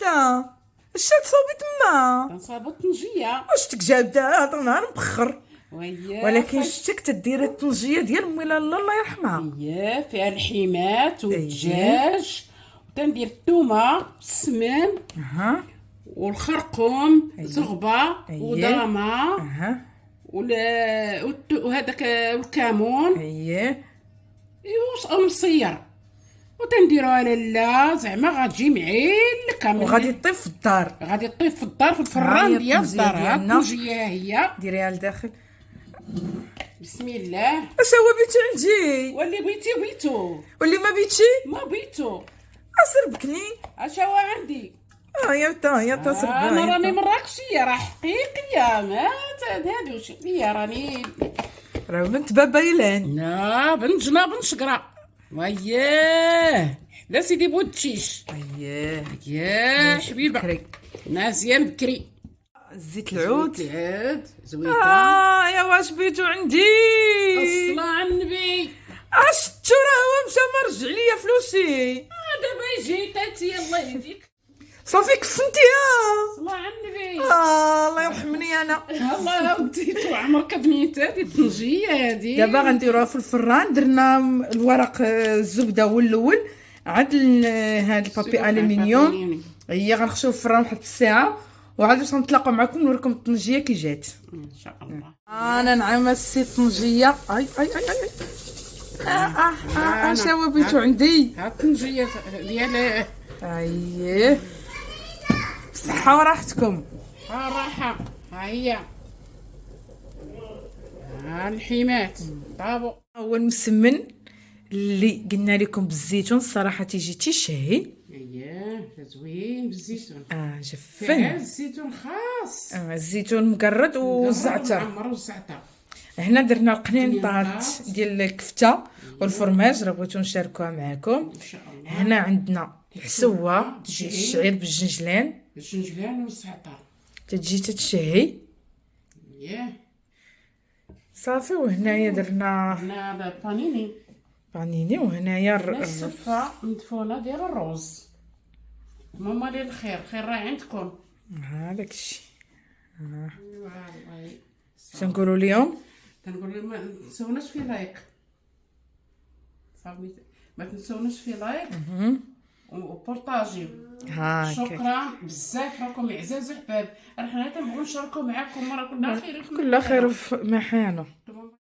جابده؟ اش تصوبي تما؟ كنصاوبو الطنجيه. واش تجابده هذا نهار مبخر. وهي ولكن شتك تديري الطنجيه ديال امي لاله الله يرحمها. هي فيها الحمات والدجاج، وتندير الثومه السمن اها والخرقوم زغبه ودراما اها وهذاك والكمون اييه ومصير، وتنديروها لاله زعما غتجي معلكه وغادي طيب في الدار. غادي طيب في الدار في ها الفران هي ديال الطنجية الدار. ها ديالنا. الطنجيه هي. ديريها لداخل. بسم الله. اش هو بيتي عندي؟ واللي بغيتي بغيتو، واللي ما بيتي ما بغيتو اسر بكني. اش هو عندي. يا تا سربا. انا راني مراكشيه، راه حقيقيه ما تهادوش ليا، راني راه بنت بابا يلان. لا بنت جناب شقرا. وياه حدا سيدي بوتشيش. اييه يا حبيبه بكري. مزيان بكري. زيت العود. العود زوينه. يا واش بيتو عندي؟ الصلاة على النبي. اشتو راه هو مشى ما رجع ليا فلوسي. دابا يجي تاتي الله يهديك. صافي كفنتيها. الصلاة على النبي. الله يرحمني انا. الله وديتو عمرك بنيت هادي الطنجيه هادي. دابا غنديروها في الفران. درنا الورق الزبده هو الاول، عاد هاد البابي الومنيوم هي غنخشيو في الفران واحد الساعه، وعاد باش نتلاقاو معكم نوريكم الطنجيه كي جات ان شاء الله. انا نعمس الطنجيه. اي اي اي اي اش هو بيتو عندي؟ ها الطنجيه ديال اييه بصحه وراحتكم. راحه. ها هي ها الحمات طابو. هو المسمن اللي قلنا لكم بالزيتون، الصراحه تيجي تيشهي. اييه زوين بالزيتون. جفن. فيها الزيتون خاص. الزيتون مقرد والزعتر. معمر والزعتر. هنا درنا القنينطات ديال الكفته والفرماج، راه بغيتو نشاركوها معكم. ان شاء الله. هنا عندنا الحسوه الشعير بالجنجلان، الجنجلان والزعتر تتجي تتشهي. اييه صافي. وهنايا درنا هنا البانيني بانيني، وهنايا السفه مدفونه ديال الروز. ماما لي الخير، خير راه عندكم. هذاك الشيء. والله شنقولوا اليوم؟ تنقول لهم ما تنسوناش في لايك صافي، ما تنسوناش في لايك وبورطاجيو. شكرا بزاف، راكم عزاز وحباب. حنا تنبغيو نشاركوا معكم، راه كلنا خير كل خير في محانه.